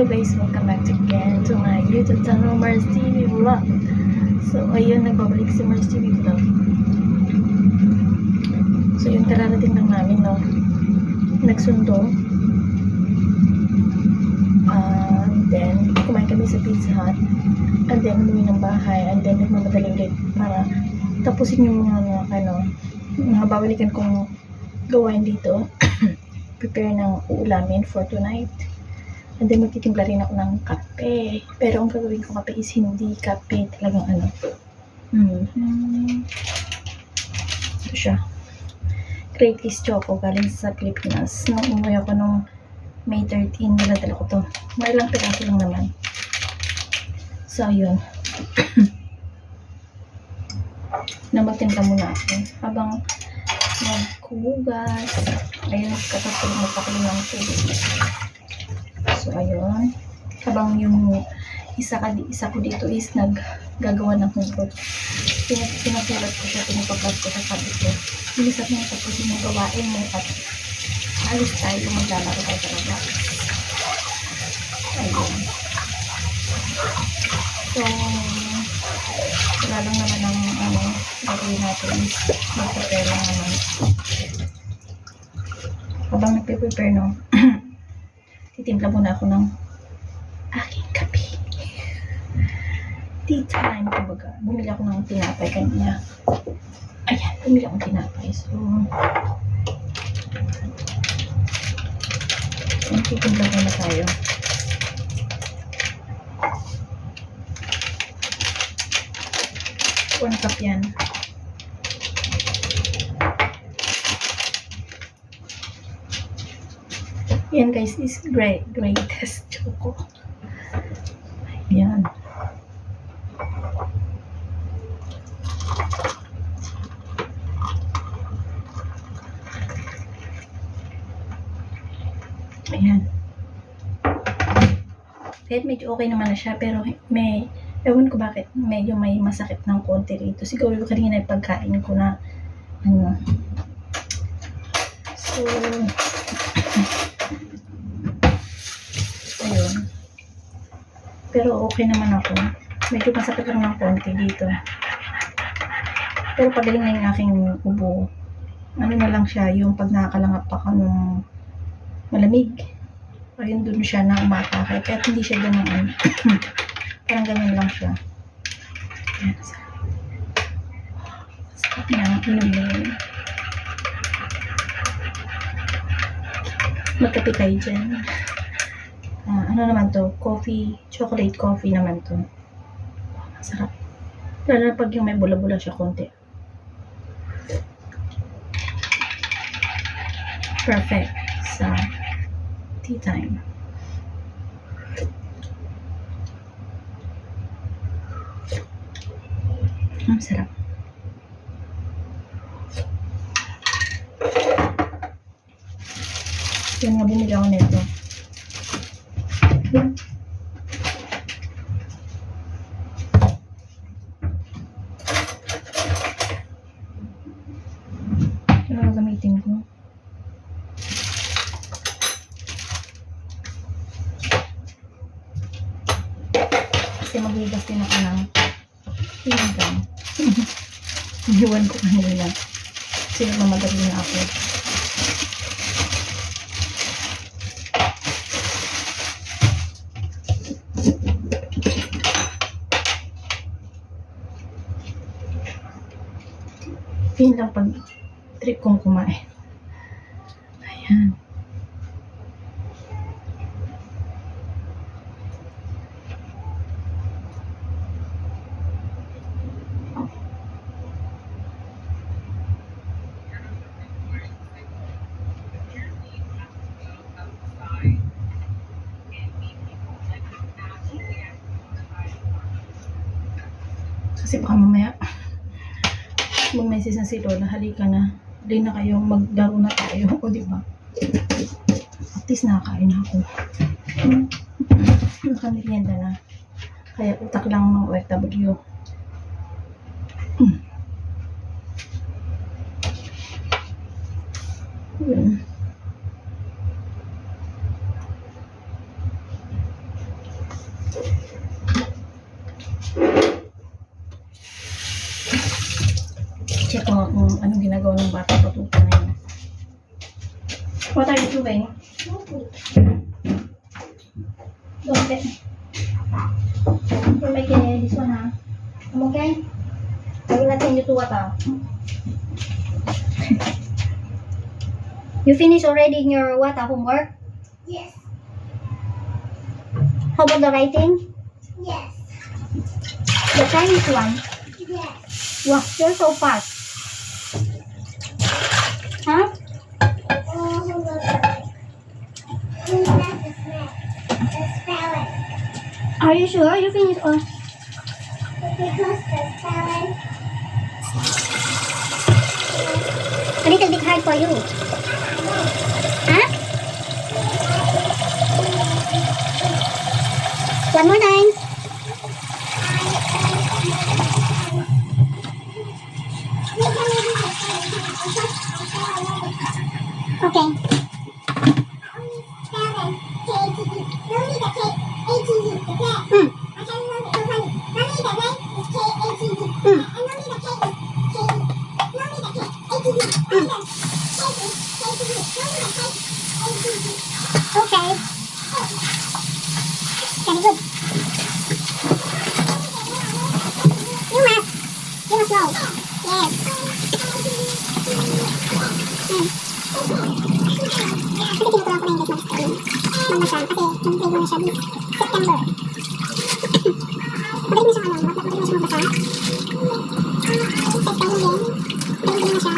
Hello guys, welcome back again to my YouTube channel, Mars TV Vlog. So ayun, nagbabalik si Mars TV Vlog. So yung kararating lang namin, no, nagsundo, and then kumain kami sa Pizza Hut, and then umuwi ng bahay, and then nagmamadali ulit para tapusin yung mga babalikan kong gawain dito. Prepare ng uulamin for tonight. And then magtitimpla rin ako ng kape. Pero ang gagawin ko kape is hindi kape talagang Ito siya. Great East Choco galing sa Pilipinas. Nung umuwi ako nung May 13, naladala ko to. May ilang piraso lang naman. So, yun. Na magtimpla muna ako. Habang magkugas. Ayun, katapos magpakulo ng tubig. So, ayun. Habang yung isa ko dito is naggagawa ng hugot. Pinasulat ko siya, pinapaglas ko sa sabi ko. Bilisap niya tapusin yung gawain mo at alis tayo kung maglalaro tayo talaga. Ayun. So, wala lang naman ang gagawin natin is mag-prepare lang naman. Habang nagpe-prepare, no, titimpla muna ako ng aking kape. Tea time, kumbaga. Bumili ako ng tinapay kanina. Ayan, bumili ako ng tinapay. So, titimpla muna tayo. One cup yan. Yan guys, is greatest choco. Ayan. Ayan. Kahit medyo okay naman na siya, pero ewan ko bakit, medyo may masakit ng konti rito. Siguro kanina yung pagkain ko na, So, ayun. Pero okay naman ako. Medyo masakit lang ng konti dito. Pero pagaling na yung aking ubo. Ano na lang siya, yung pag nakakalangap ako nung malamig. Ayun, dun siya na umatake. Kaya hindi siya ganun. Parang ganyan lang siya. Ayan. Sarap na, inumin. Magkape kayo dyan. Ano naman to? Coffee, chocolate coffee naman to. Masarap. Lalo na pag yung may bula-bula siya konti. Perfect sa tea time. Ang sarap. Yan nga, bumili ako nito. Ano gagamitin ko? Kasi maghigas din ako ng pinggan. Iwan ko kanina. Kasi nagmamadali na ako. Yun lang pag trip kong kumain. Ayan. Kasi baka mamaya mag-message na si Lola, halika na. Hindi na kayo, maglaro na tayo. O diba? At least nakakain ako. Nakamerienda na. Kaya utak lang ng OFW. check ko nga kung anong ginagawa ng bata patuto na yun. What are you doing? Don't get you're making this one, huh? I'm okay? I will attend you to water. You finished already your water homework? Yes. How about the writing? Yes. The Chinese one? Yes. Wow, you're so fast. Huh? Oh, hold on. Who's that? The spelling. Are you sure you finished all? Because the spelling. A little bit hard for you. Huh? One more time. Okay. Okay. Very good. You must know. Yes. Kasi kinukulang ko na yung English mag-spelling. Mama siya, kasi nag-grade na siya this September. Magaling na siya ngayon, magaling na siya magbasa. Sa spelling din, magaling na siya.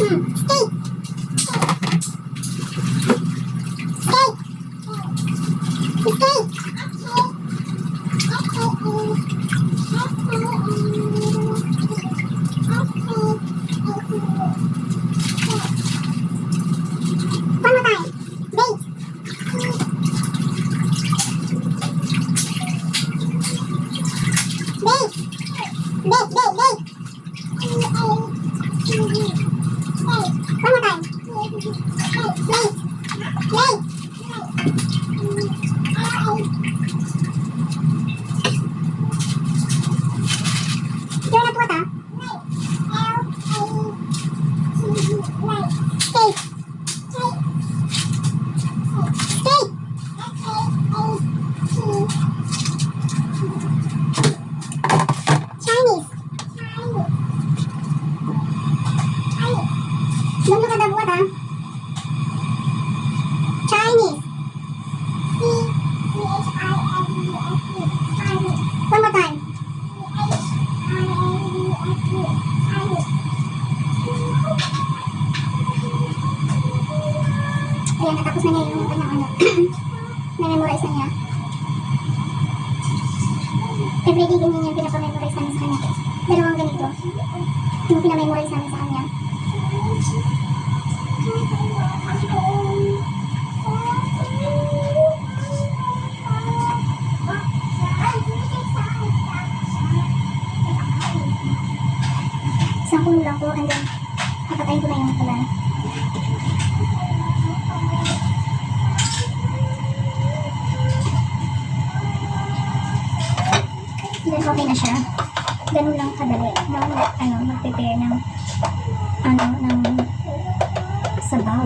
Steak. Steak. One more time. Bake. Bake. Bake, bake, bake. One more time. Bake. Bake. You're not water. Steak. Steak. Chinese. Don't look at the water. Chinese. One more time. Ayan, natapos na niya yung kanyang ano. Na-memorize na niya. Everyday ganyan yung pinapamemorize namin sa kanya. Dalawang ganito. Yung pinamemorize namin sa kanya. Isang puno lang po and then napatayin ko na yung ulan. Then okay na siya. Ganun lang kadali. Mag-prepare ng sabaw.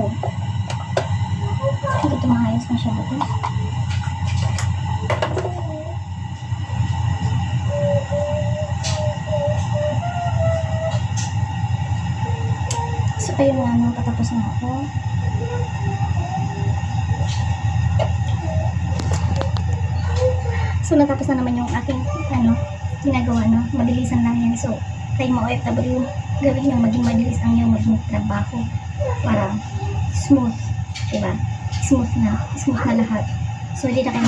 Hindi tumahayos na siya dito. So ayun nga, patapos na ako. So natapos na naman yung aking ginagawa, no? Mabilisan lang yan. So tayo mga OFW, gawin nyo maging mabilis ang iyong maging trabaho para smooth, diba? Smooth na lahat. So hindi na kayo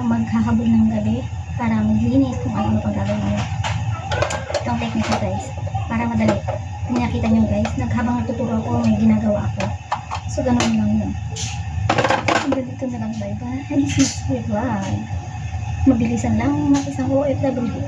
maghahabol ng gabi para maglinis kung ano pang gagawin nyo. Itong technique ko, guys, para madali. Kung nakita nyo, guys, habang nagtuturo ako, may ginagawa ako. So ganun lang yun. Hanggang dito na lang, bye-bye. And smooth vlog. Mabilisan lang mga isang OFW.